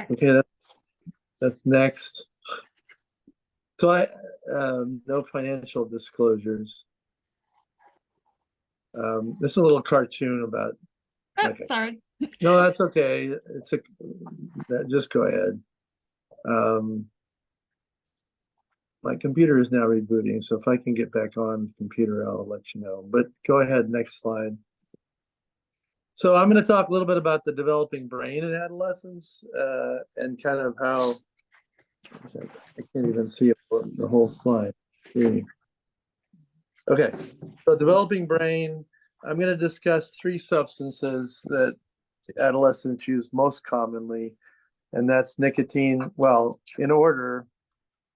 Okay, that's next. So no financial disclosures. This is a little cartoon about. Oh, Okay, sorry. no, that's okay. Just go ahead. My computer is now rebooting, so if I can get back on the computer, I'll let you know. But go ahead, next slide. So I'm going to talk a little bit about the developing brain in adolescence and kind of how I can't even see the whole slide. Okay, so developing brain, I'm going to discuss three substances that adolescents use most commonly, and that's nicotine, well, in order,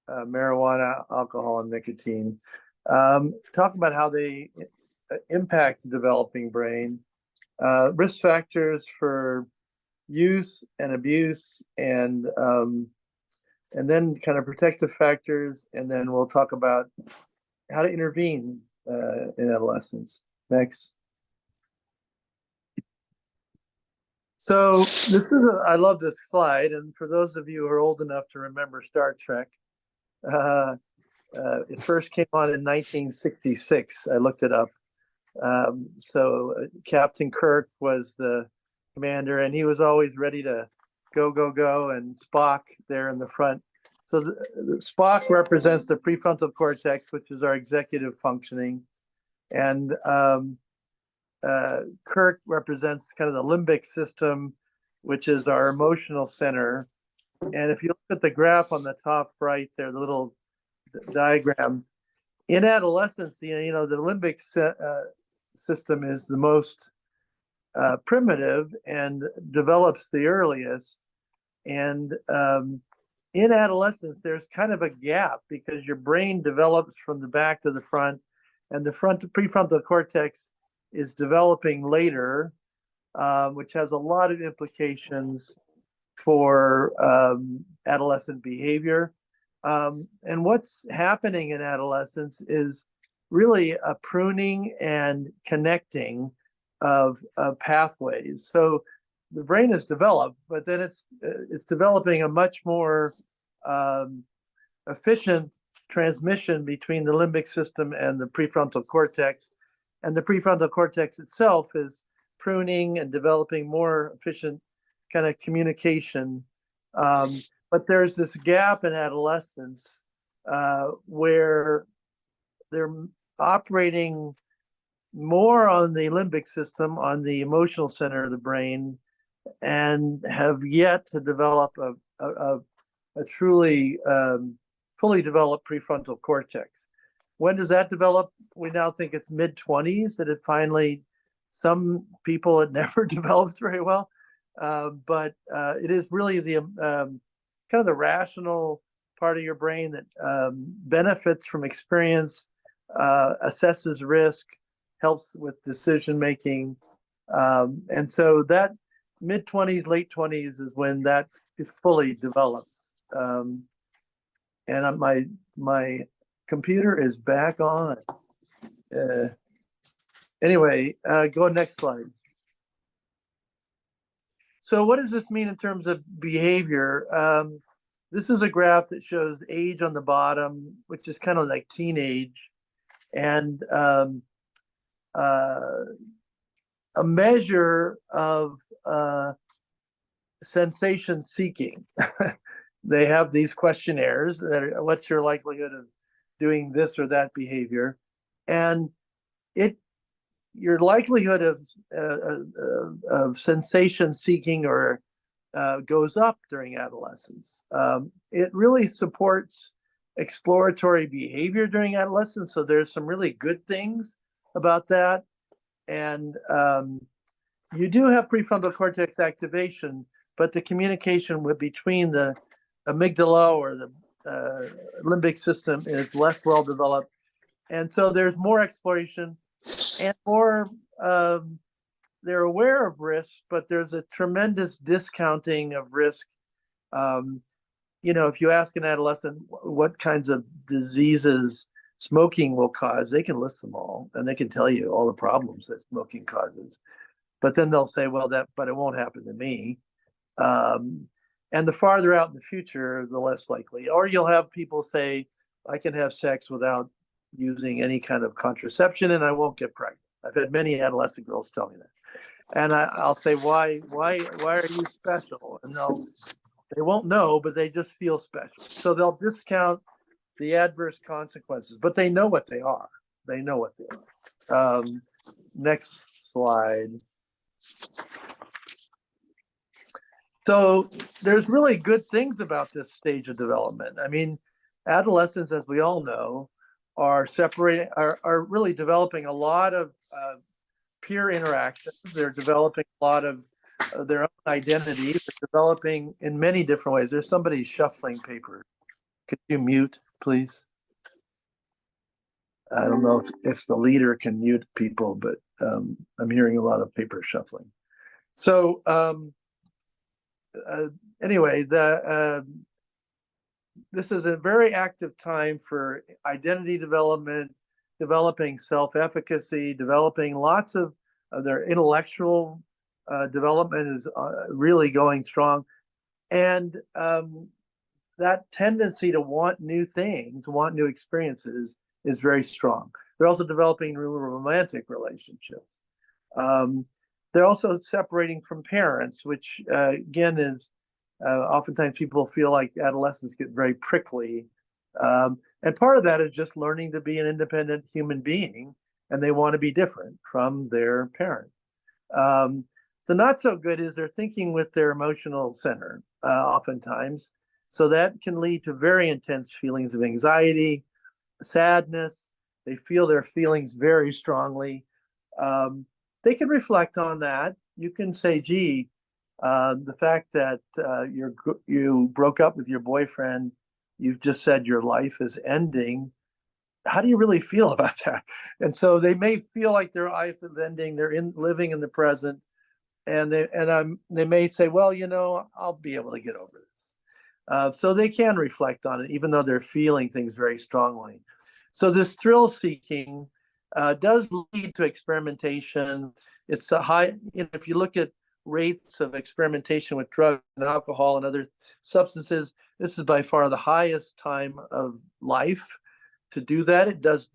marijuana, alcohol, and nicotine. Talk about how they impact the developing brain, risk factors for use and abuse, and then kind of protective factors, and then we'll talk about how to intervene in adolescence. Next. So I love this slide, and for those of you who are old enough to remember Star Trek, it first came on in 1966. I looked it up. So Captain Kirk was the commander, and he was always ready to go, and Spock there in the front. So the Spock represents the prefrontal cortex, which is our executive functioning, and Kirk represents kind of the limbic system, which is our emotional center. And if you look at the graph on the top right there, the little diagram, in adolescence, the limbic system is the most primitive and develops the earliest. And in adolescence, there's kind of a gap because your brain develops from the back to the front, and the prefrontal cortex is developing later, which has a lot of implications for adolescent behavior. And what's happening in adolescence is really a pruning and connecting of pathways. So the brain is developed, but then it's developing a much more efficient transmission between the limbic system and the prefrontal cortex. And the prefrontal cortex itself is pruning and developing more efficient kind of communication. But there's this gap in adolescence where they're operating more on the limbic system, on the emotional center of the brain, and have yet to develop a truly fully developed prefrontal cortex. When does that develop? We now think it's mid-20s that it finally, some people it never develops very well, but it is really the kind of the rational part of your brain that benefits from experience, assesses risk, helps with decision making, and so that mid-20s, late 20s is when that fully develops. And my computer is back on. Anyway, go next slide. So what does this mean in terms of behavior? This is a graph that shows age on the bottom, which is kind of like teenage, and a measure of sensation seeking. They have these questionnaires that are, what's your likelihood of doing this or that behavior, and your likelihood of sensation seeking or goes up during adolescence. It really supports exploratory behavior during adolescence, so there's some really good things about that. And you do have prefrontal cortex activation, but the communication between the amygdala or the limbic system is less well developed. And so there's more exploration and more, they're aware of risk, but there's a tremendous discounting of risk. If you ask an adolescent what kinds of diseases smoking will cause, they can list them all, and they can tell you all the problems that smoking causes. But then they'll say, well, but it won't happen to me. And the farther out in the future, the less likely. Or you'll have people say, I can have sex without using any kind of contraception and I won't get pregnant. I've had many adolescent girls tell me that. And I'll say, why are you special? And they won't know, but they just feel special. So they'll discount the adverse consequences, but they know what they are. They know what they are. Next slide. So there's really good things about this stage of development. I mean, adolescents, as we all know, are really developing a lot of peer interactions. They're developing a lot of their own identity. They're developing in many different ways. There's somebody shuffling paper. Could you mute, please? I don't know if the leader can mute people, but I'm hearing a lot of paper shuffling. So anyway, this is a very active time for identity development, developing self-efficacy, developing lots of their intellectual development is really going strong. And that tendency to want new things, want new experiences is very strong. They're also developing new romantic relationships. They're also separating from parents, which again is oftentimes people feel like adolescents get very prickly. And part of that is just learning to be an independent human being, and they want to be different from their parent. The not so good is they're thinking with their emotional center oftentimes. So that can lead to very intense feelings of anxiety, sadness. They feel their feelings very strongly. They can reflect on that. You can say, gee, the fact that you broke up with your boyfriend, you've just said your life is ending. How do you really feel about that? And so they may feel like their life is ending. They're living in the present, and they may say, well, I'll be able to get over this. So they can reflect on it, even though they're feeling things very strongly. So this thrill seeking does lead to experimentation. It's a high, if you look at rates of experimentation with drugs and alcohol and other substances, this is by far the highest time of life to do that. It does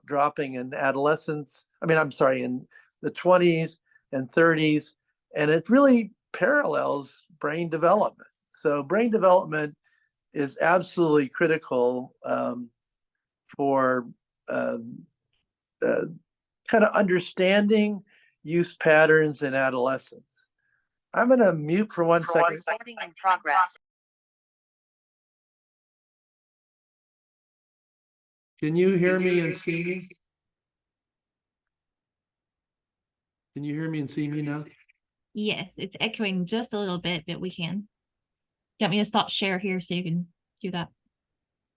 dropping in adolescence. In the 20s and 30s, and it really parallels brain development. So brain development is absolutely critical for kind of understanding use patterns in adolescence. I'm going to mute for 1 second. Recording in progress. Can you hear me and see me? Can you hear me and see me now? Yes, it's echoing just a little bit, but we can. You want me to stop share here so you can do that?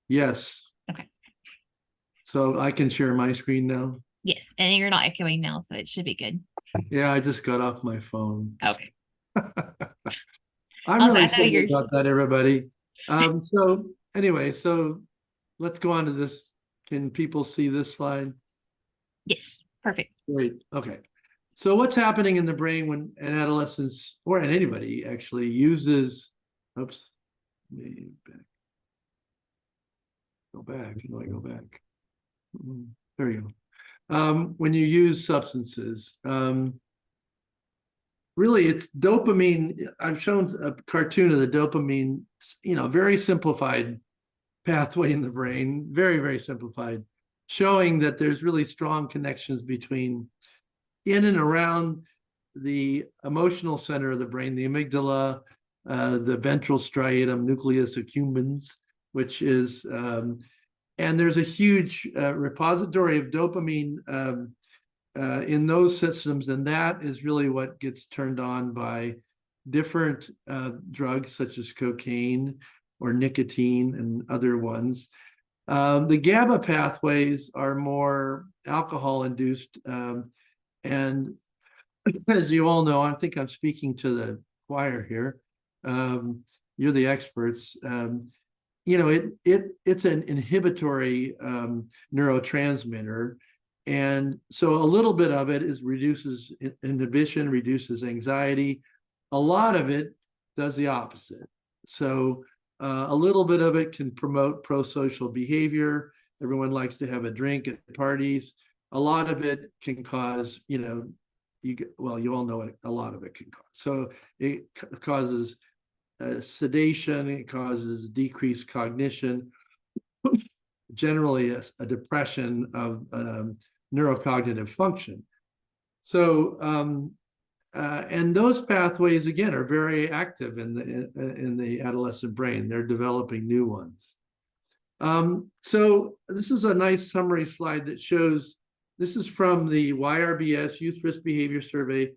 Yes. Okay. So I can share my screen now? Yes, and you're not echoing now, so it should be good. Yeah, I just got off my phone. Okay. I'm really sorry about that, everybody. So anyway, so let's go on to this. Can people see this slide? Yes, perfect. Great. Okay. So what's happening in the brain when an adolescent, or anybody actually, uses, oops, go back. How do I go back? There you go. When you use substances, really it's dopamine. I've shown a cartoon of the dopamine, very simplified pathway in the brain, very, very simplified, showing that there's really strong connections between in and around the emotional center of the brain, the amygdala, the ventral striatum nucleus accumbens, which is, and there's a huge repository of dopamine in those systems, and that is really what gets turned on by different drugs such as cocaine or nicotine and other ones. The GABA pathways are more alcohol-induced, and as you all know, I think I'm speaking to the choir here. You're the experts. It's an inhibitory neurotransmitter. And so a little bit of it reduces inhibition, reduces anxiety. A lot of it does the opposite. So a little bit of it can promote pro-social behavior. Everyone likes to have a drink at parties. A lot of it can cause, you all know what a lot of it can cause. So it causes sedation, it causes decreased cognition, generally a depression of neurocognitive function. So, and those pathways again are very active in the adolescent brain. They're developing new ones. So this is a nice summary slide that shows. This is from the YRBS Youth Risk Behavior Survey.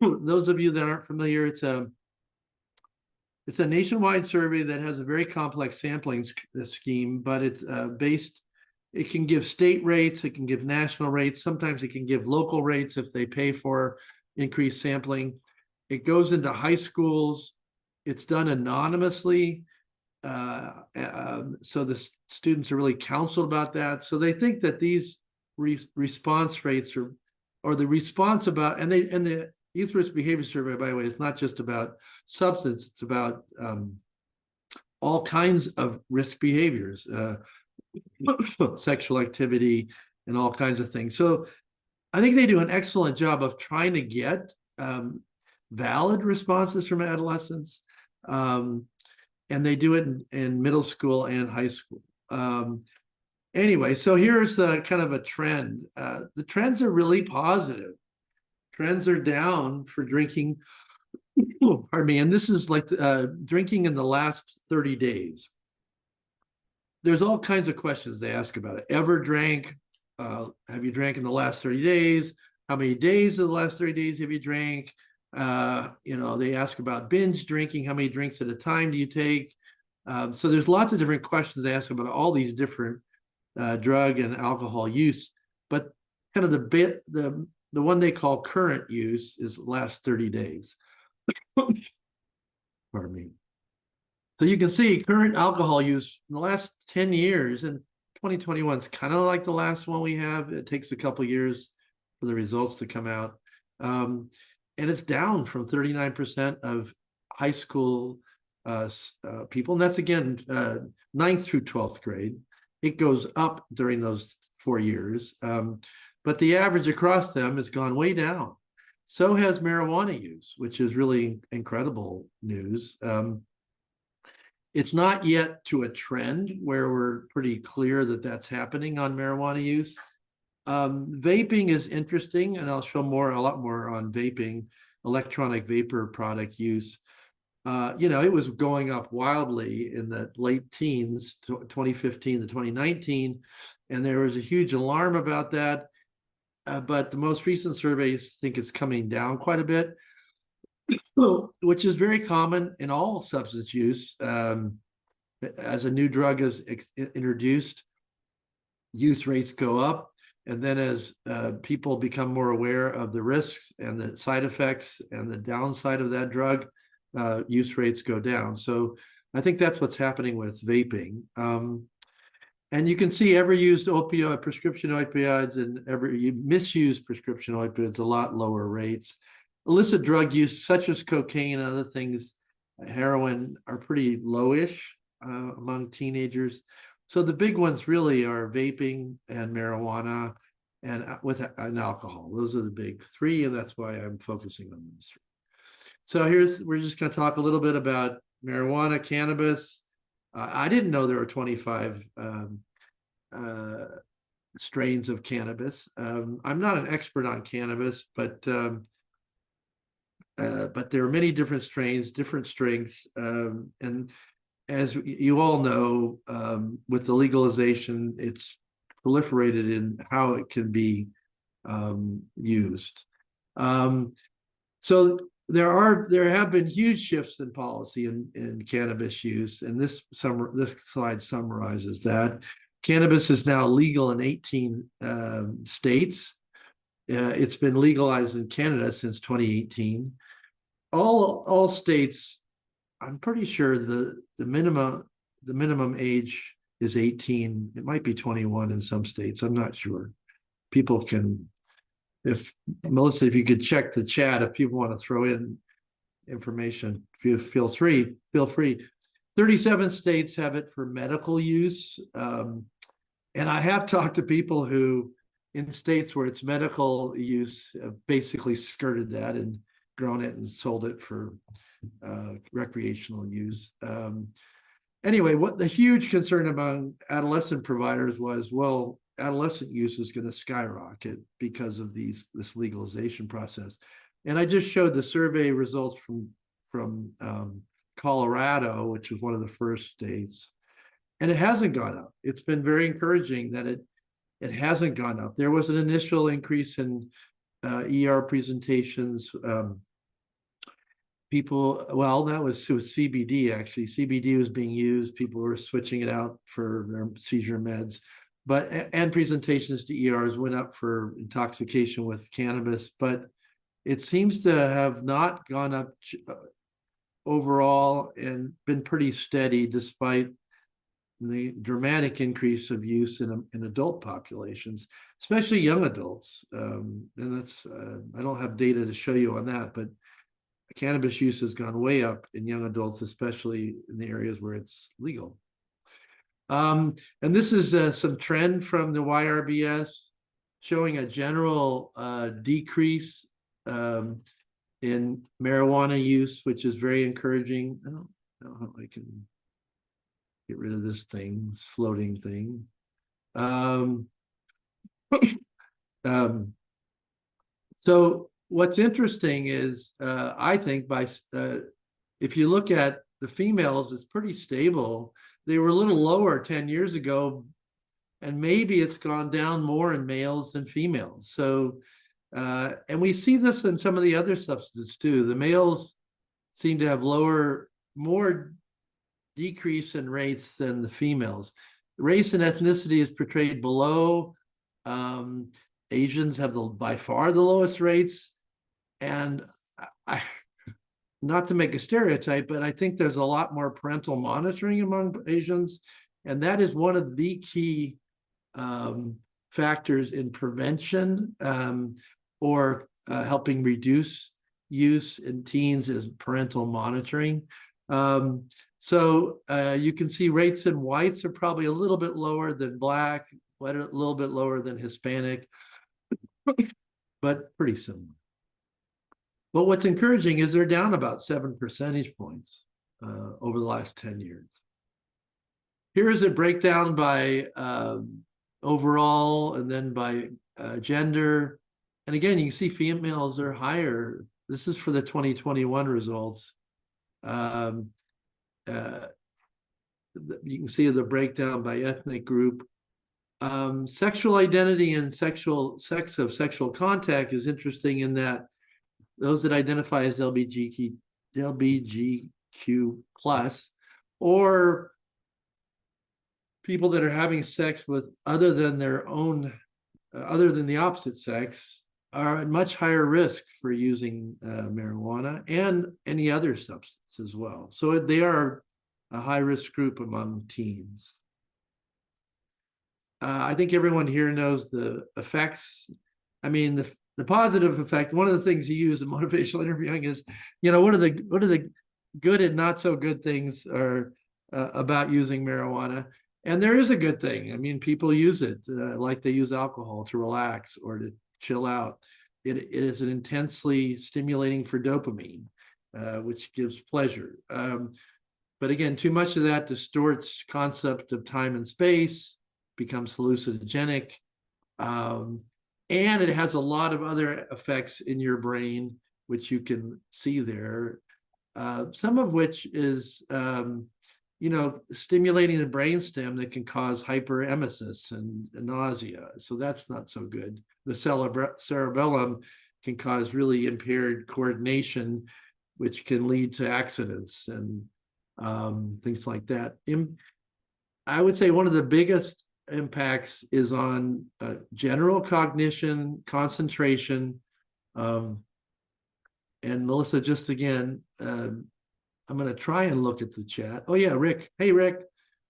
Those of you that aren't familiar, it's a nationwide survey that has a very complex sampling scheme, but it's based. It can give state rates, it can give national rates, sometimes it can give local rates if they pay for increased sampling. It goes into high schools. It's done anonymously. So the students are really counseled about that. So they think that these response rates or the response about, and the Youth Risk Behavior Survey, by the way, is not just about substance, it's about all kinds of risk behaviors, sexual activity, and all kinds of things. So I think they do an excellent job of trying to get valid responses from adolescents. And they do it in middle school and high school. Anyway, so here's the kind of a trend. The trends are really positive. Trends are down for drinking, pardon me, and this is like drinking in the last 30 days. There's all kinds of questions they ask about it. Ever drank? Have you drank in the last 30 days? How many days of the last 30 days have you drank? They ask about binge drinking. How many drinks at a time do you take? So there's lots of different questions they ask about all these different drug and alcohol use, but kind of the one they call current use is the last 30 days. Pardon me. So you can see current alcohol use in the last 10 years, and 2021 is kind of like the last one we have. It takes a couple years for the results to come out. And it's down from 39% of high school people. And that's again, 9th through 12th grade. It goes up during those 4 years. But the average across them has gone way down. So has marijuana use, which is really incredible news. It's not yet to a trend where we're pretty clear that that's happening on marijuana use. Vaping is interesting, and I'll show a lot more on vaping, electronic vapor product use. It was going up wildly in the late teens, 2015 to 2019, and there was a huge alarm about that. But the most recent surveys think it's coming down quite a bit, which is very common in all substance use. As a new drug is introduced, use rates go up. And then as people become more aware of the risks and the side effects and the downside of that drug, use rates go down. So I think that's what's happening with vaping. And you can see every used opioid, prescription opioids, and every misused prescription opioids, a lot lower rates. Illicit drug use, such as cocaine and other things, heroin, are pretty lowish among teenagers. So the big ones really are vaping and marijuana and alcohol. Those are the big three, and that's why I'm focusing on these three. So we're just going to talk a little bit about marijuana, cannabis. I didn't know there were 25 strains of cannabis. I'm not an expert on cannabis, but there are many different strains, different strengths, and as you all know, with the legalization, it's proliferated in how it can be used. So there have been huge shifts in policy in cannabis use, and this slide summarizes that. Cannabis is now legal in 18 states. It's been legalized in Canada since 2018. All states, I'm pretty sure the minimum age is 18. It might be 21 in some states. I'm not sure. People can, Melissa, if you could check the chat, if people want to throw in information, feel free. 37 states have it for medical use. And I have talked to people who, in states where it's medical use, basically skirted that and grown it and sold it for recreational use. Anyway, what the huge concern among adolescent providers was, well, adolescent use is going to skyrocket because of this legalization process. And I just showed the survey results from Colorado, which was one of the first states, and it hasn't gone up. It's been very encouraging that it hasn't gone up. There was an initial increase in ER presentations. Well, that was with CBD, actually. CBD was being used. People were switching it out for their seizure meds. And presentations to ERs went up for intoxication with cannabis, but it seems to have not gone up overall and been pretty steady despite the dramatic increase of use in adult populations, especially young adults. And that's, I don't have data to show you on that, but cannabis use has gone way up in young adults, especially in the areas where it's legal. And this is some trend from the YRBS showing a general decrease in marijuana use, which is very encouraging. I don't know how I can get rid of this floating thing. So what's interesting is, I think if you look at the females, it's pretty stable. They were a little lower 10 years ago, and maybe it's gone down more in males than females. So, and we see this in some of the other substances too. The males seem to have more decrease in rates than the females. Race and ethnicity is portrayed below. Asians have by far the lowest rates. And not to make a stereotype, but I think there's a lot more parental monitoring among Asians. And that is one of the key factors in prevention or helping reduce use in teens is parental monitoring. So you can see rates in whites are probably a little bit lower than Black, but a little bit lower than Hispanic, but pretty similar. But what's encouraging is they're down about 7 percentage points over the last 10 years. Here is a breakdown by overall and then by gender. And again, you can see females are higher. This is for the 2021 results. You can see the breakdown by ethnic group. Sexual identity and sex of sexual contact is interesting in that those that identify as LGBTQ plus, or people that are having sex with other than the opposite sex, are at much higher risk for using marijuana and any other substance as well. So they are a high-risk group among teens. I think everyone here knows the effects. I mean, the positive effect, one of the things you use in motivational interviewing is, what are the good and not so good things are about using marijuana. And there is a good thing. I mean, people use it like they use alcohol to relax or to chill out. It is an intensely stimulating for dopamine, which gives pleasure. But again, too much of that distorts concept of time and space, becomes hallucinogenic. And it has a lot of other effects in your brain, which you can see there. Some of which is, stimulating the brainstem that can cause hyperemesis and nausea. So that's not so good. The cerebellum can cause really impaired coordination, which can lead to accidents and things like that. I would say one of the biggest impacts is on general cognition, concentration. And Melissa, just again, I'm going to try and look at the chat. Oh yeah, Rick. Hey, Rick.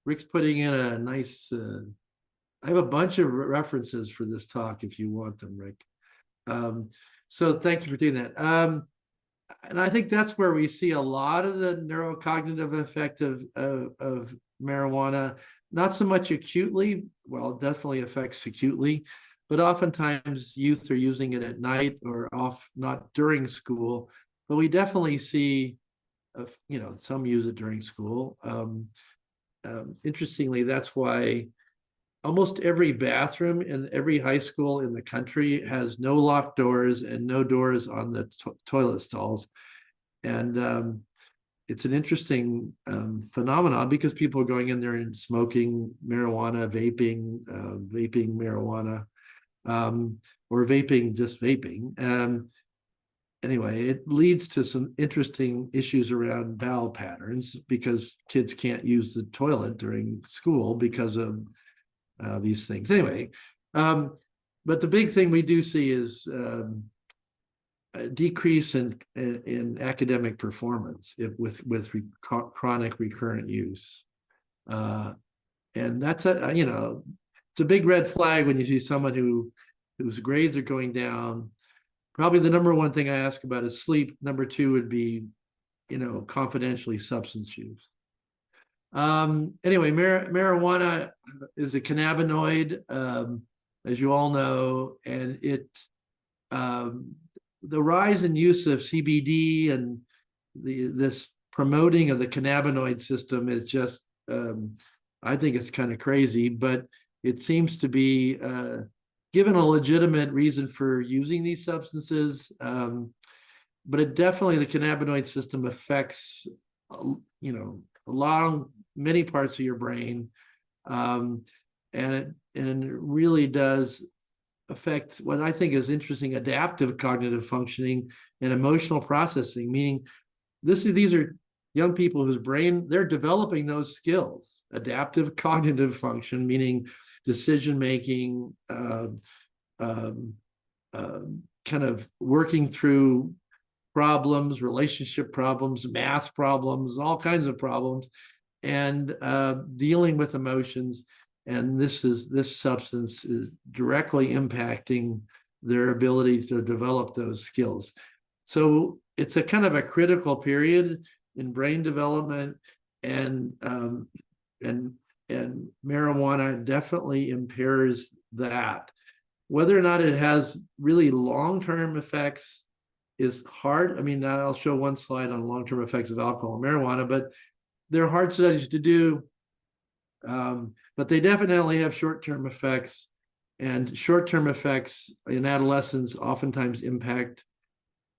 Rick's putting in a nice, I have a bunch of references for this talk if you want them, Rick. So thank you for doing that. and I think that's where we see a lot of the neurocognitive effect of marijuana, not so much acutely, well, it definitely affects acutely, but oftentimes youth are using it at night or not during school. But we definitely see, some use it during school. Interestingly, that's why almost every bathroom in every high school in the country has no locked doors and no doors on the toilet stalls. And it's an interesting phenomenon because people are going in there and smoking marijuana, vaping marijuana, or vaping, just vaping. Anyway, it leads to some interesting issues around bowel patterns because kids can't use the toilet during school because of these things. Anyway, but the big thing we do see is a decrease in academic performance with chronic recurrent use, and that's it's a big red flag when you see someone whose grades are going down. Probably the number one thing I ask about is sleep. Number two would be, confidentially substance use. Anyway, marijuana is a cannabinoid, as you all know, and the rise in use of CBD and this promoting of the cannabinoid system is just, I think it's kind of crazy, but it seems to be given a legitimate reason for using these substances. But it definitely, the cannabinoid system affects, many parts of your brain, and it really does affect what I think is interesting: adaptive cognitive functioning and emotional processing. Meaning, these are young people whose brain, they're developing those skills. Adaptive cognitive function, meaning decision making, kind of working through problems, relationship problems, math problems, all kinds of problems, and dealing with emotions. And this substance is directly impacting their ability to develop those skills. So it's a kind of a critical period in brain development, and marijuana definitely impairs that. Whether or not it has really long-term effects is hard. I mean, I'll show one slide on long-term effects of alcohol and marijuana, but they're hard studies to do. But they definitely have short-term effects, and short-term effects in adolescence oftentimes impact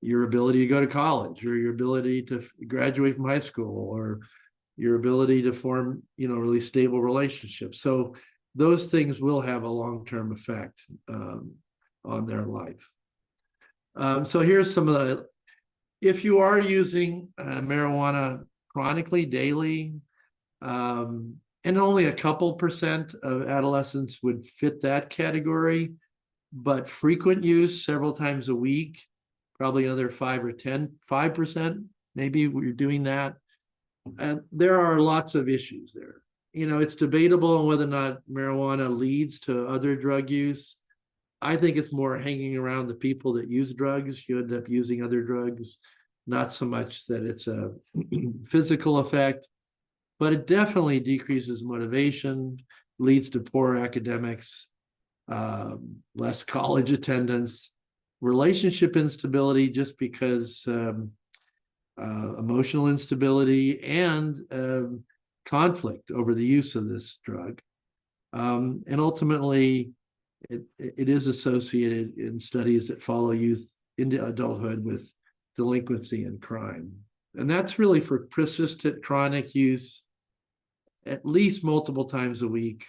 your ability to go to college, or your ability to graduate from high school, or your ability to form, really stable relationships. So those things will have a long-term effect on their life. So here's some of the, if you are using marijuana chronically, daily, and only a couple % of adolescents would fit that category, but frequent use several times a week, probably another 5%, maybe we're doing that. And there are lots of issues there. It's debatable on whether or not marijuana leads to other drug use. I think it's more hanging around the people that use drugs. You end up using other drugs, not so much that it's a physical effect, but it definitely decreases motivation, leads to poor academics, less college attendance, relationship instability, just because emotional instability and conflict over the use of this drug. And ultimately, it is associated in studies that follow youth into adulthood with delinquency and crime. And that's really for persistent chronic use, at least multiple times a week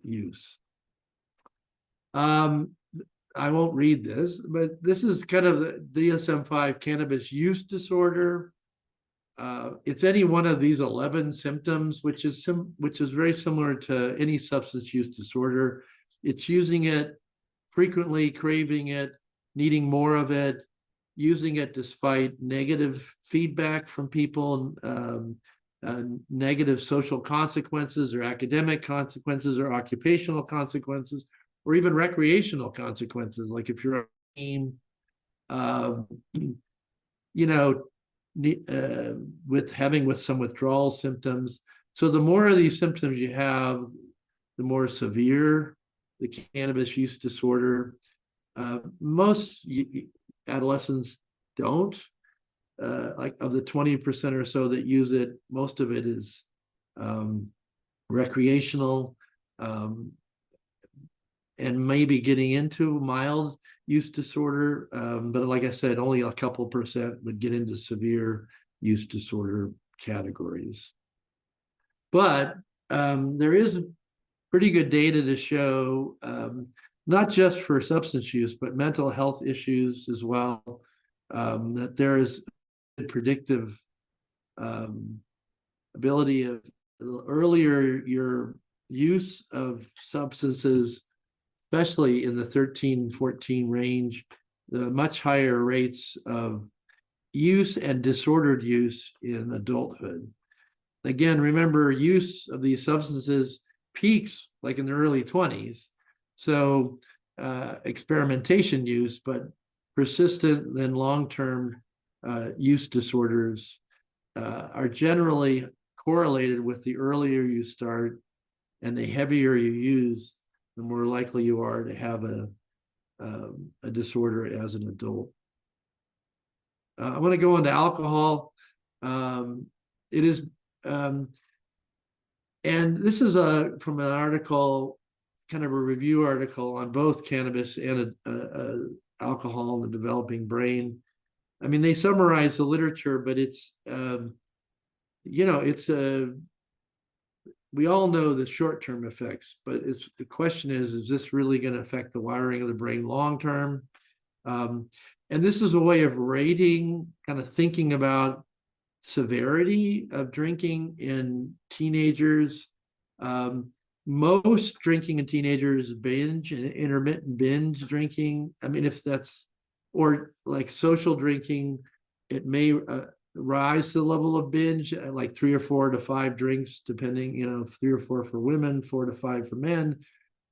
use. I won't read this, but this is kind of the DSM-5 cannabis use disorder. It's any one of these 11 symptoms, which is very similar to any substance use disorder. It's using it frequently, craving it, needing more of it, using it despite negative feedback from people, negative social consequences or academic consequences or occupational consequences, or even recreational consequences. Like if you're on a team um, you know, with some withdrawal symptoms. So the more of these symptoms you have, the more severe the cannabis use disorder. Most adolescents don't. Like of the 20% or so that use it, most of it is recreational, and maybe getting into mild use disorder. But like I said, only a couple percent would get into severe use disorder categories. But there is pretty good data to show, not just for substance use, but mental health issues as well, that there is predictive ability of earlier your use of substances, especially in the 13-14 range, the much higher rates of use and disordered use in adulthood. Again, remember, use of these substances peaks like in the early 20s. So experimentation use, but persistent then long-term use disorders are generally correlated with the earlier you start and the heavier you use, the more likely you are to have a disorder as an adult. I want to go into alcohol. It is, and this is from an article, kind of a review article on both cannabis and alcohol in the developing brain. I mean, they summarize the literature, but it's, it's we all know the short-term effects, but the question is this really going to affect the wiring of the brain long-term? And this is a way of rating, kind of thinking about severity of drinking in teenagers. Most drinking in teenagers binge and intermittent binge drinking. I mean, if that's, or like social drinking, it may rise to the level of binge, like 3 or 4 to 5 drinks, depending, 3 or 4 for women, 4 to 5 for men,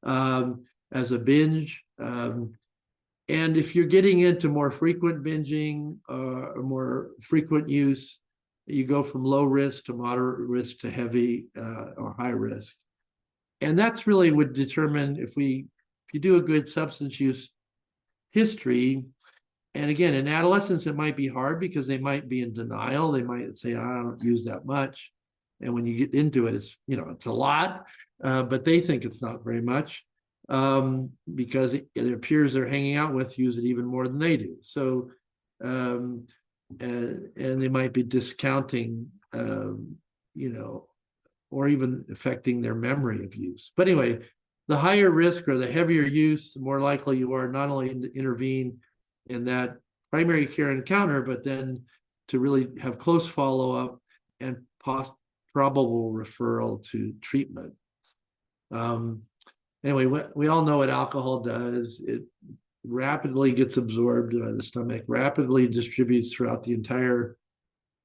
as a binge. And if you're getting into more frequent binging or more frequent use, you go from low risk to moderate risk to heavy or high risk. And that's really would determine if you do a good substance use history. And again, in adolescents, it might be hard because they might be in denial. They might say, I don't use that much. And when you get into it, it's a lot, but they think it's not very much. Because their peers they're hanging out with use it even more than they do. So, and they might be discounting, or even affecting their memory of use. But anyway, the higher risk or the heavier use, the more likely you are not only to intervene in that primary care encounter, but then to really have close follow-up and probable referral to treatment. Anyway, we all know what alcohol does. It rapidly gets absorbed by the stomach, rapidly distributes throughout the entire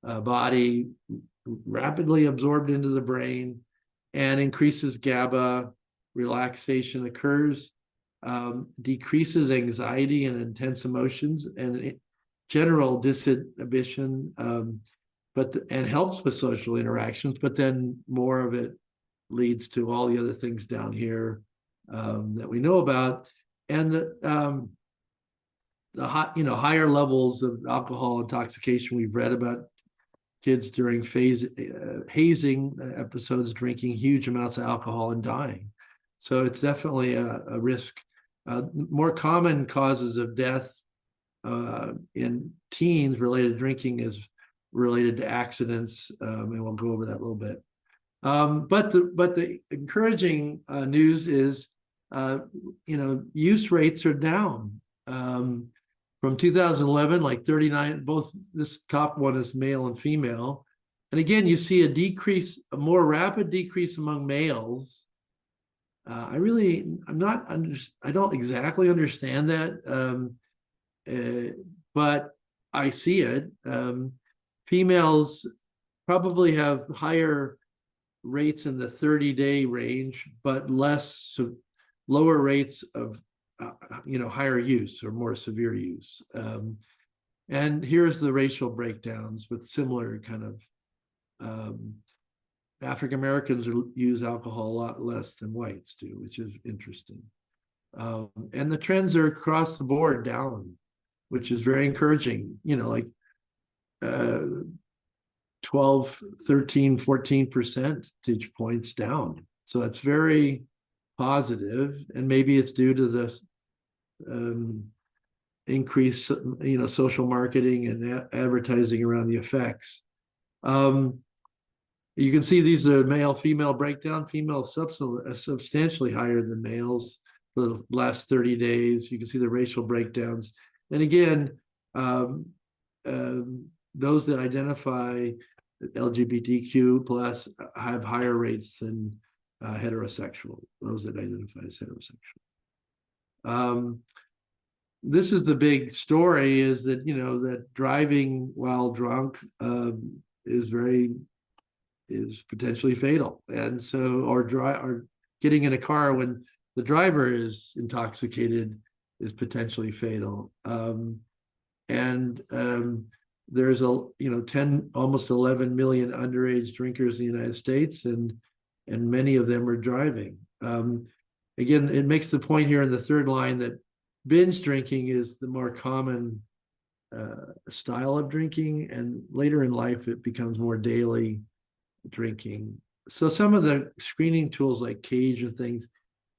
body, rapidly absorbed into the brain, and increases GABA. Relaxation occurs, decreases anxiety and intense emotions, and general disinhibition, and helps with social interactions. But then more of it leads to all the other things down here that we know about, and the higher levels of alcohol intoxication. We've read about kids during hazing episodes drinking huge amounts of alcohol and dying. So it's definitely a risk. More common causes of death in teens related to drinking is related to accidents, and we'll go over that a little bit. But the encouraging news is, use rates are down. From 2011, like 39, both this top one is male and female. And again, you see a more rapid decrease among males. I don't exactly understand that, but I see it. Females probably have higher rates in the 30-day range, but lower rates of higher use or more severe use. And here's the racial breakdowns with similar kind of African Americans use alcohol a lot less than whites do, which is interesting. And the trends are across the board down, which is very encouraging, like 12, 13, 14 percentage points down. So that's very positive. And maybe it's due to the increase, social marketing and advertising around the effects. You can see these are male-female breakdown. Female substantially higher than males for the last 30 days. You can see the racial breakdowns. And again, those that identify LGBTQ plus have higher rates than heterosexual, those that identify as heterosexual. This is the big story, is that, that driving while drunk is potentially fatal. And so, or getting in a car when the driver is intoxicated is potentially fatal. There's almost 11 million underage drinkers in the United States, and many of them are driving. Again, it makes the point here in the third line that binge drinking is the more common style of drinking, and later in life it becomes more daily drinking. So some of the screening tools like Cage and things,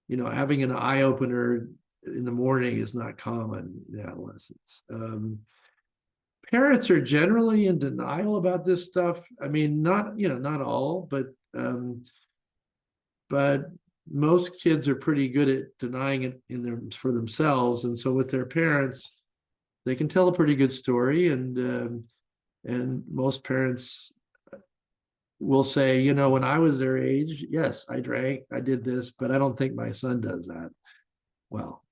having an eye opener in the morning is not common in adolescents. Parents are generally in denial about this stuff. I mean, not all, but most kids are pretty good at denying it for themselves. And so with their parents, they can tell a pretty good story. And most parents will say, when I was their age, yes, I drank, I did this, but I don't think my son does that. Well,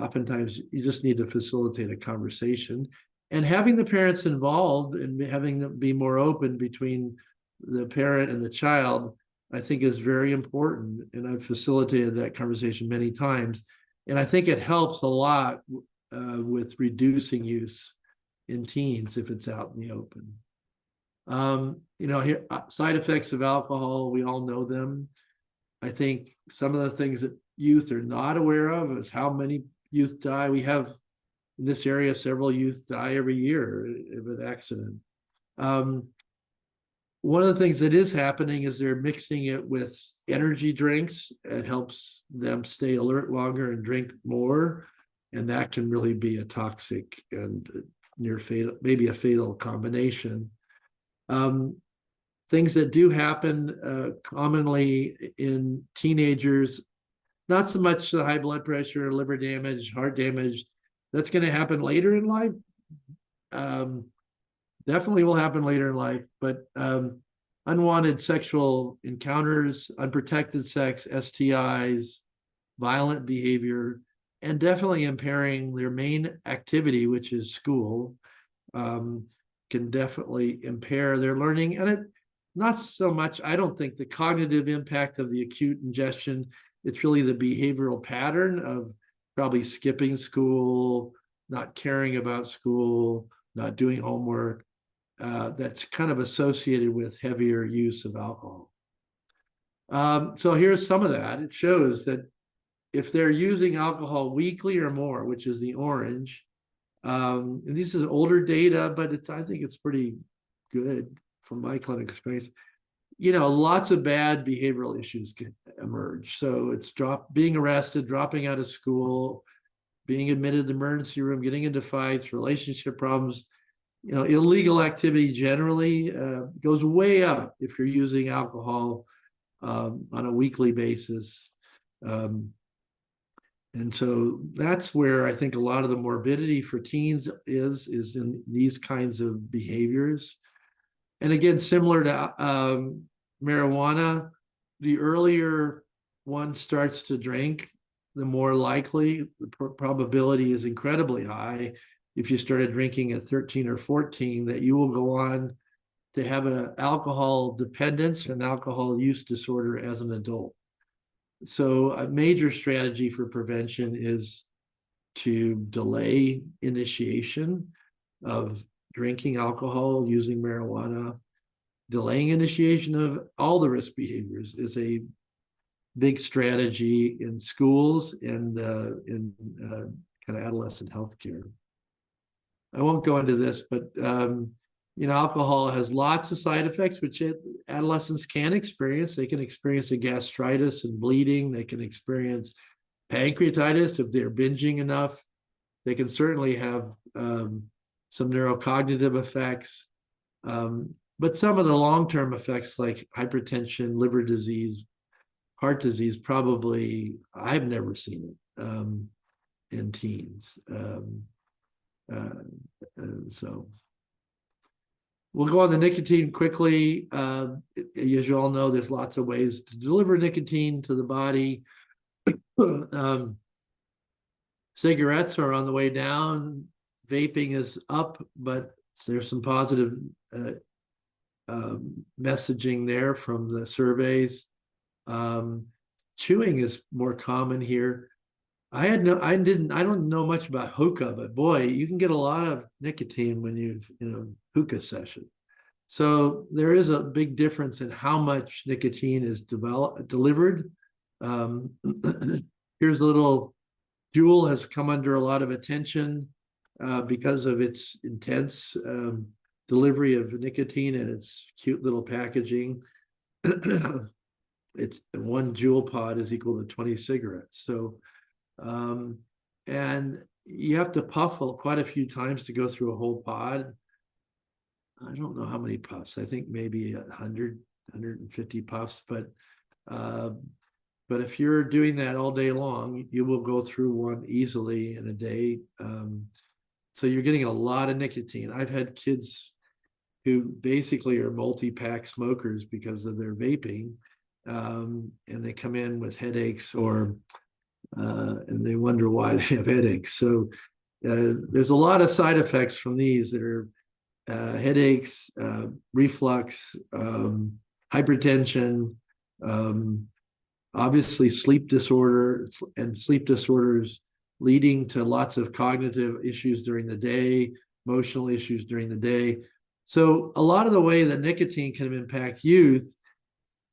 oftentimes you just need to facilitate a conversation, and having the parents involved and having them be more open between the parent and the child, I think is very important. And I've facilitated that conversation many times. And I think it helps a lot with reducing use in teens if it's out in the open. Here, side effects of alcohol, we all know them. I think some of the things that youth are not aware of is how many youth die. We have in this area, several youth die every year of an accident. One of the things that is happening is they're mixing it with energy drinks. It helps them stay alert longer and drink more. And that can really be a toxic and near fatal, maybe a fatal combination. Things that do happen commonly in teenagers, not so much the high blood pressure, liver damage, heart damage. That's going to happen later in life. Definitely will happen later in life, but unwanted sexual encounters, unprotected sex, STIs, violent behavior, and definitely impairing their main activity, which is school, can definitely impair their learning. And it not so much, I don't think, the cognitive impact of the acute ingestion. It's really the behavioral pattern of probably skipping school, not caring about school, not doing homework, that's kind of associated with heavier use of alcohol. So here's some of that. It shows that if they're using alcohol weekly or more, which is the orange, and this is older data, but I think it's pretty good from my clinical experience. Lots of bad behavioral issues can emerge. So it's being arrested, dropping out of school, being admitted to the emergency room, getting into fights, relationship problems. Illegal activity generally goes way up if you're using alcohol on a weekly basis. And so that's where I think a lot of the morbidity for teens is in these kinds of behaviors. And again, similar to marijuana, the earlier one starts to drink, the more likely, the probability is incredibly high if you started drinking at 13 or 14, that you will go on to have an alcohol dependence or an alcohol use disorder as an adult. So a major strategy for prevention is to delay initiation of drinking alcohol, using marijuana. Delaying initiation of all the risk behaviors is a big strategy in schools and in kind of adolescent healthcare. I won't go into this, but alcohol has lots of side effects, which adolescents can experience. They can experience a gastritis and bleeding. They can experience pancreatitis if they're binging enough. They can certainly have some neurocognitive effects. But some of the long-term effects like hypertension, liver disease, heart disease, probably I've never seen it in teens. So we'll go on the nicotine quickly. As you all know, there's lots of ways to deliver nicotine to the body. Cigarettes are on the way down. Vaping is up, but there's some positive messaging there from the surveys. Chewing is more common here. I don't know much about hookah, but boy, you can get a lot of nicotine when you've hookah session. So there is a big difference in how much nicotine is delivered. Here's a little Juul has come under a lot of attention because of its intense delivery of nicotine and its cute little packaging. It's one Juul pod is equal to 20 cigarettes. So, and you have to puff quite a few times to go through a whole pod. I don't know how many puffs. I think maybe 100, 150 puffs, but if you're doing that all day long, you will go through one easily in a day. So you're getting a lot of nicotine. I've had kids who basically are multi-pack smokers because of their vaping, and they come in with headaches and they wonder why they have headaches. So there's a lot of side effects from these that are headaches, reflux, hypertension, obviously sleep disorder and sleep disorders leading to lots of cognitive issues during the day, emotional issues during the day. So a lot of the way that nicotine can impact youth,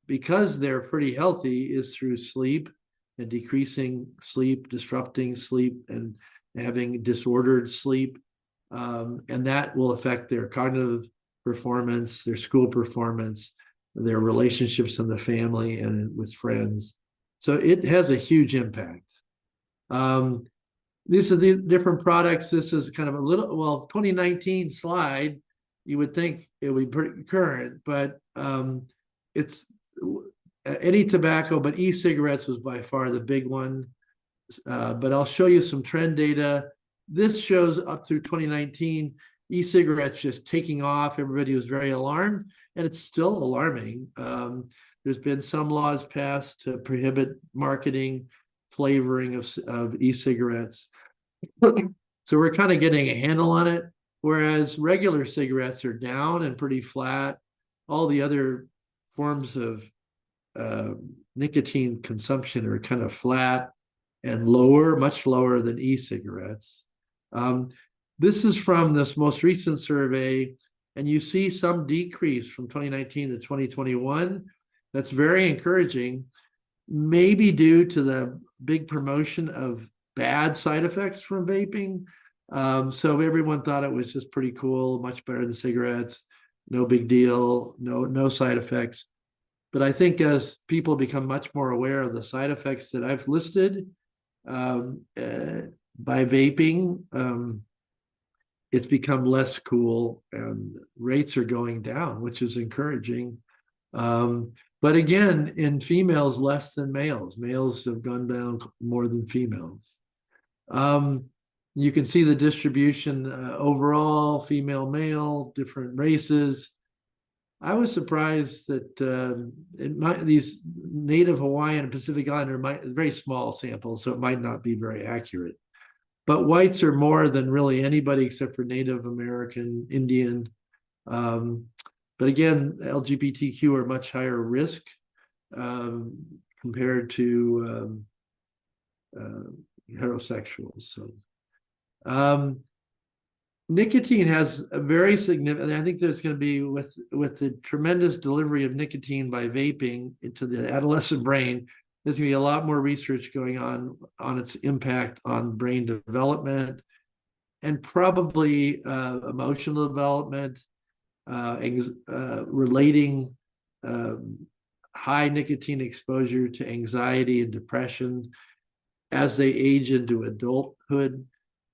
because they're pretty healthy, is through sleep and decreasing sleep, disrupting sleep, and having disordered sleep. And that will affect their cognitive performance, their school performance, their relationships in the family and with friends. So it has a huge impact. These are the different products. This is kind of a 2019 slide. You would think it would be pretty current, but it's any tobacco, but e-cigarettes was by far the big one. But I'll show you some trend data. This shows up through 2019, e-cigarettes just taking off. Everybody was very alarmed, and it's still alarming. There's been some laws passed to prohibit marketing, flavoring of e-cigarettes. So we're kind of getting a handle on it, whereas regular cigarettes are down and pretty flat. All the other forms of nicotine consumption are kind of flat and lower, much lower than e-cigarettes. This is from this most recent survey, and you see some decrease from 2019 to 2021. That's very encouraging, maybe due to the big promotion of bad side effects from vaping. So everyone thought it was just pretty cool, much better than cigarettes, no big deal, no side effects. But I think as people become much more aware of the side effects that I've listed by vaping, it's become less cool and rates are going down, which is encouraging. But again, in females, less than males. Males have gone down more than females. You can see the distribution overall, female, male, different races. I was surprised that these Native Hawaiian and Pacific Islander very small samples, so it might not be very accurate. But whites are more than really anybody except for Native American, Indian. But again, LGBTQ are much higher risk, compared to heterosexuals. So nicotine has a very significant, I think there's going to be with the tremendous delivery of nicotine by vaping into the adolescent brain, there's going to be a lot more research going on its impact on brain development and probably emotional development, relating high nicotine exposure to anxiety and depression as they age into adulthood.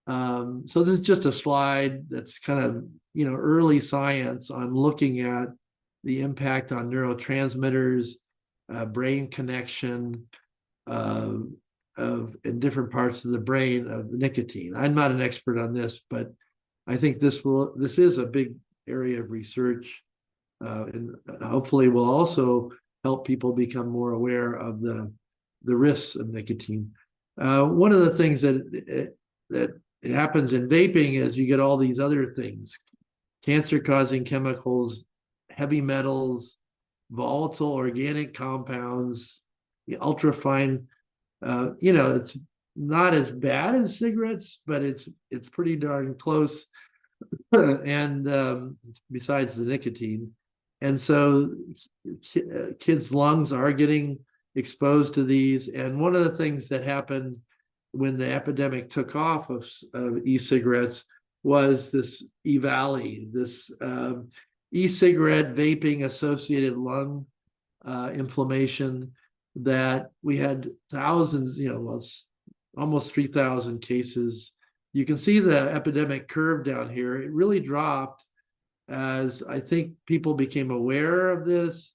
So this is just a slide that's kind of, early science on looking at the impact on neurotransmitters, brain connection in different parts of the brain of nicotine. I'm not an expert on this, but I think this is a big area of research, and hopefully will also help people become more aware of the risks of nicotine. One of the things that happens in vaping is you get all these other things: cancer-causing chemicals, heavy metals, volatile organic compounds, ultrafine. It's not as bad as cigarettes, but it's pretty darn close. And besides the nicotine, and so kids' lungs are getting exposed to these. And one of the things that happened when the epidemic took off of e-cigarettes was this EVALI, this e-cigarette vaping associated lung inflammation, that we had thousands, almost 3,000 cases. You can see the epidemic curve down here. It really dropped as I think people became aware of this.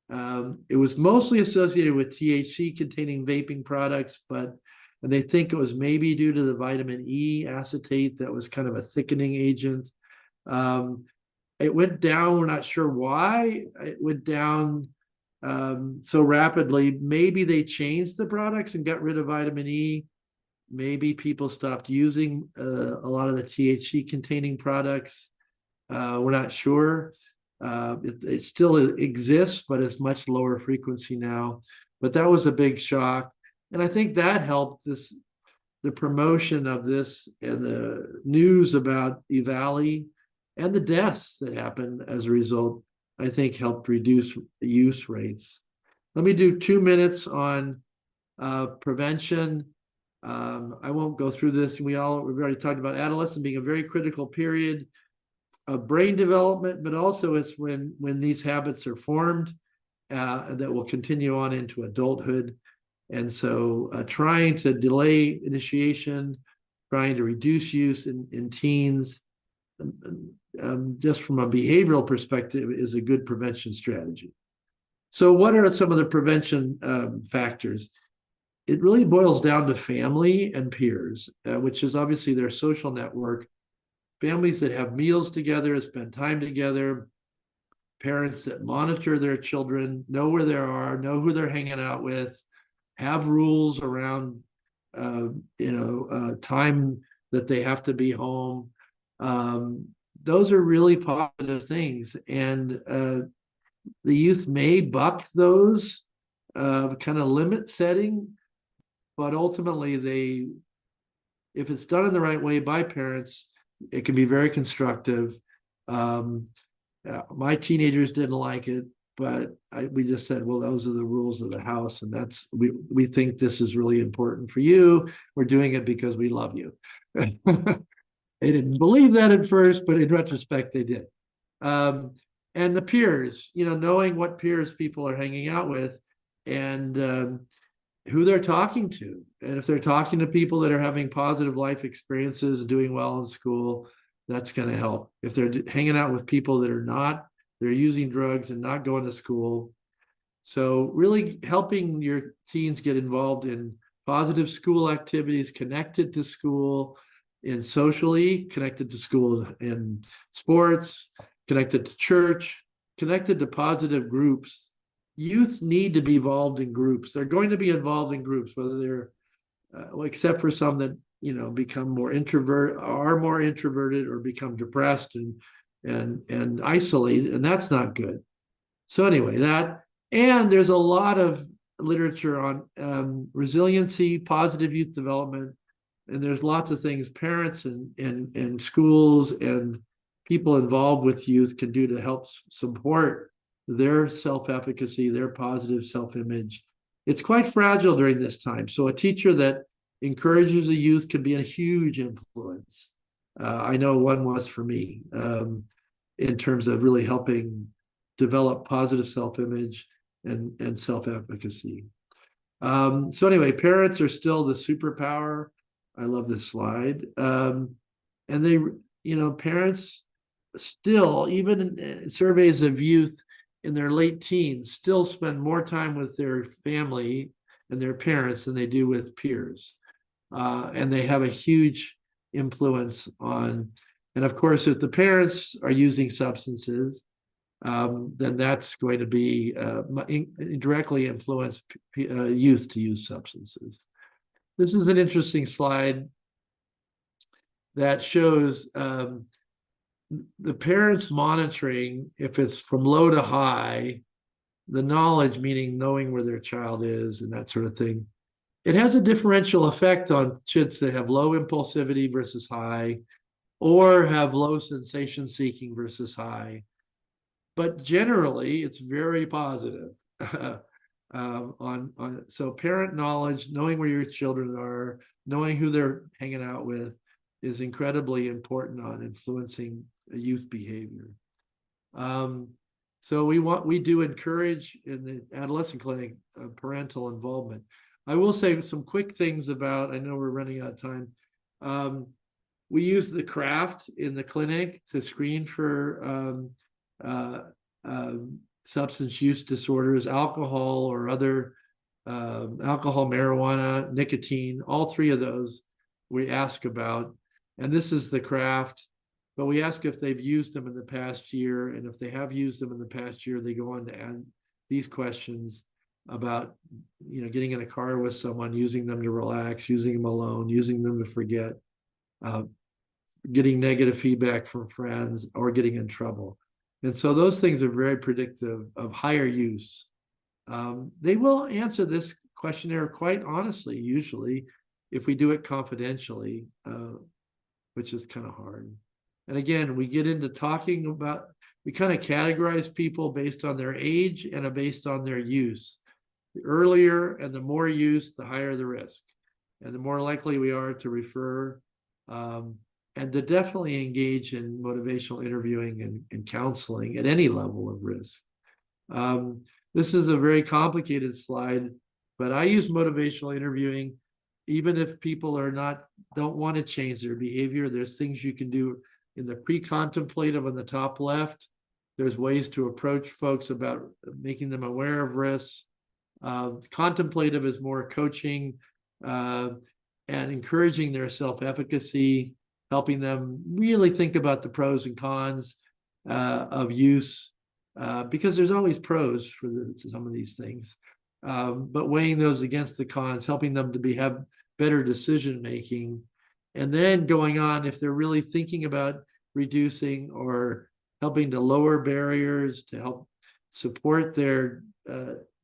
It was mostly associated with THC containing vaping products, but they think it was maybe due to the vitamin E acetate that was kind of a thickening agent. It went down. We're not sure why it went down so rapidly. Maybe they changed the products and got rid of vitamin E. Maybe people stopped using a lot of the THC containing products. We're not sure. It still exists, but it's much lower frequency now. But that was a big shock. And I think that helped the promotion of this and the news about EVALI and the deaths that happened as a result, I think helped reduce use rates. Let me do 2 minutes on prevention. I won't go through this. We've already talked about adolescence being a very critical period of brain development, but also it's when these habits are formed that will continue on into adulthood. And so trying to delay initiation, trying to reduce use in teens, just from a behavioral perspective, is a good prevention strategy. So what are some of the prevention factors? It really boils down to family and peers, which is obviously their social network. Families that have meals together, spend time together, parents that monitor their children, know where they are, know who they're hanging out with, have rules around, time that they have to be home. Those are really positive things. And the youth may buck those kind of limit setting, but ultimately if it's done in the right way by parents, it can be very constructive. My teenagers didn't like it, but we just said, well, those are the rules of the house, and we think this is really important for you. We're doing it because we love you. They didn't believe that at first, but in retrospect, they did. And the peers, knowing what peers people are hanging out with and who they're talking to. And if they're talking to people that are having positive life experiences and doing well in school, that's going to help. If they're hanging out with people that are not, they're using drugs and not going to school. So really helping your teens get involved in positive school activities, connected to school, and socially connected to school in sports, connected to church, connected to positive groups. Youth need to be involved in groups. They're going to be involved in groups, whether they're, except for some that, become more introverted or become depressed and isolated, and that's not good. So anyway, and there's a lot of literature on resiliency, positive youth development, and there's lots of things parents and schools and people involved with youth can do to help support their self-efficacy, their positive self-image. It's quite fragile during this time. So a teacher that encourages a youth can be a huge influence. I know one was for me in terms of really helping develop positive self-image and self-efficacy. So anyway, parents are still the superpower. I love this slide. And they, parents still, even in surveys of youth in their late teens, still spend more time with their family and their parents than they do with peers. And they have a huge influence on, and of course, if the parents are using substances, then that's going to be directly influence youth to use substances. This is an interesting slide that shows the parents monitoring, if it's from low to high, the knowledge, meaning knowing where their child is and that sort of thing. It has a differential effect on kids that have low impulsivity versus high, or have low sensation seeking versus high. But generally, it's very positive. So parent knowledge, knowing where your children are, knowing who they're hanging out with, is incredibly important on influencing youth behavior. So we do encourage in the adolescent clinic parental involvement. I will say some quick things about, I know we're running out of time. We use the craft in the clinic to screen for substance use disorders, alcohol or other alcohol, marijuana, nicotine, all three of those we ask about. And this is the craft, but we ask if they've used them in the past year. And if they have used them in the past year, they go on to add these questions about, getting in a car with someone, using them to relax, using them alone, using them to forget, getting negative feedback from friends, or getting in trouble. And so those things are very predictive of higher use. They will answer this questionnaire quite honestly, usually, if we do it confidentially, which is kind of hard. And again, we get into talking about, we kind of categorize people based on their age and based on their use. The earlier and the more use, the higher the risk. And the more likely we are to refer and to definitely engage in motivational interviewing and counseling at any level of risk. This is a very complicated slide, but I use motivational interviewing even if people don't want to change their behavior. There's things you can do in the pre-contemplative on the top left. There's ways to approach folks about making them aware of risks. Contemplative is more coaching and encouraging their self-efficacy, helping them really think about the pros and cons of use, because there's always pros for some of these things, but weighing those against the cons, helping them to have better decision making, and then going on if they're really thinking about reducing or helping to lower barriers to help support their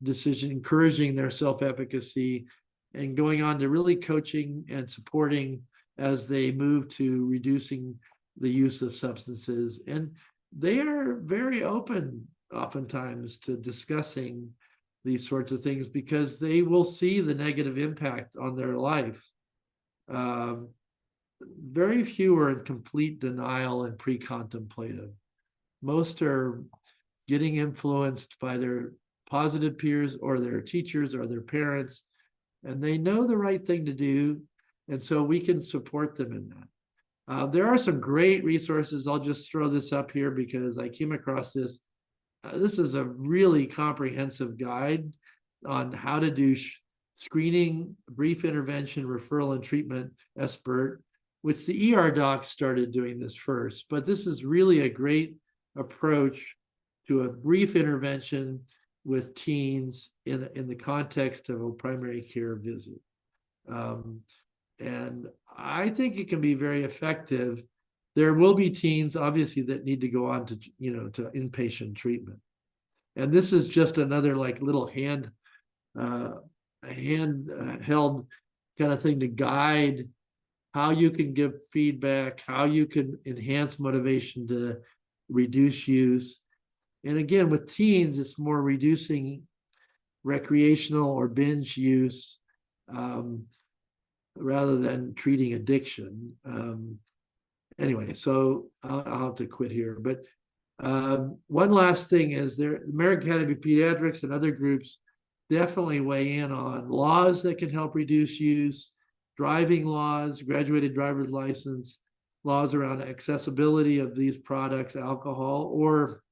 decision, encouraging their self-efficacy, and going on to really coaching and supporting as they move to reducing the use of substances. And they are very open oftentimes to discussing these sorts of things because they will see the negative impact on their life. Very few are in complete denial and pre-contemplative. Most are getting influenced by their positive peers or their teachers or their parents, and they know the right thing to do. And so we can support them in that. There are some great resources. I'll just throw this up here because I came across this. This is a really comprehensive guide on how to do screening, brief intervention, referral, and treatment, SBIRT, which the ER docs started doing this first. But this is really a great approach to a brief intervention with teens in the context of a primary care visit. And I think it can be very effective. There will be teens, obviously, that need to go on to, to inpatient treatment. And this is just another little hand a held kind of thing to guide how you can give feedback, how you can enhance motivation to reduce use. And again, with teens, it's more reducing recreational or binge use rather than treating addiction. Anyway, so I'll have to quit here. But one last thing is the American Academy of Pediatrics and other groups definitely weigh in on laws that can help reduce use, driving laws, graduated driver's license, laws around accessibility of these products, alcohol or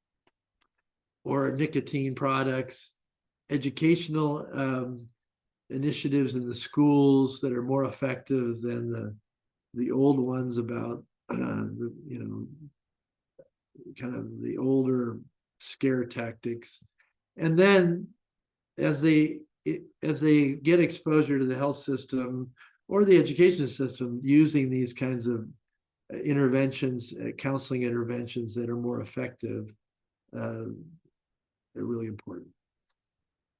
nicotine products, educational initiatives in the schools that are more effective than the old ones about kind of the older scare tactics. And then as they get exposure to the health system or the education system using these kinds of interventions, counseling interventions that are more effective, they're really important.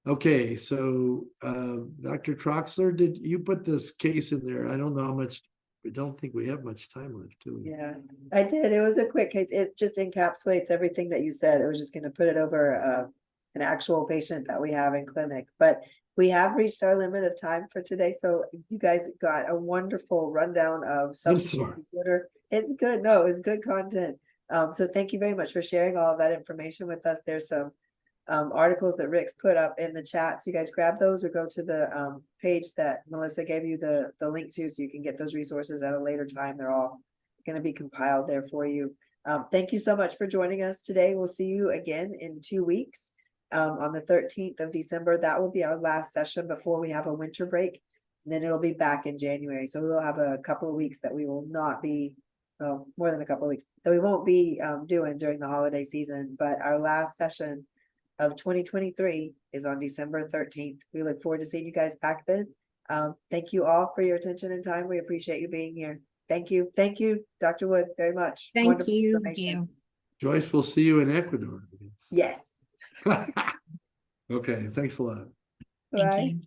Okay, so Dr. Troxler, did you put this case in there? I don't know how much, I don't think we have much time left, do we? Yeah, I did. It was a quick case. It just encapsulates everything that you said. It was just going to put it over an actual patient that we have in clinic. But we have reached our limit of time for today. So you guys got a wonderful rundown of substance sorry. disorder. It's good. No, it's good content. So thank you very much for sharing all of that information with us. There's some articles that Rick's put up in the chat. So you guys grab those or go to the page that Melissa gave you the link to, so you can get those resources at a later time. They're all going to be compiled there for you. Thank you so much for joining us today. We'll see you again in 2 weeks on the 13th of December. That will be our last session before we have a winter break. And then it'll be back in January. So we'll have a couple of weeks that we will not be, well, more than a couple of weeks that we won't be doing during the holiday season. But our last session of 2023 is on December 13th. We look forward to seeing you guys back then. Thank you all for your attention and time. We appreciate you being here. Thank you. Thank you, Dr. Wood, very much. Thank Wonderful you. Thank information. you. Joyce, we'll see you in Ecuador. Yes. Okay, thanks a lot. Thank Bye. you.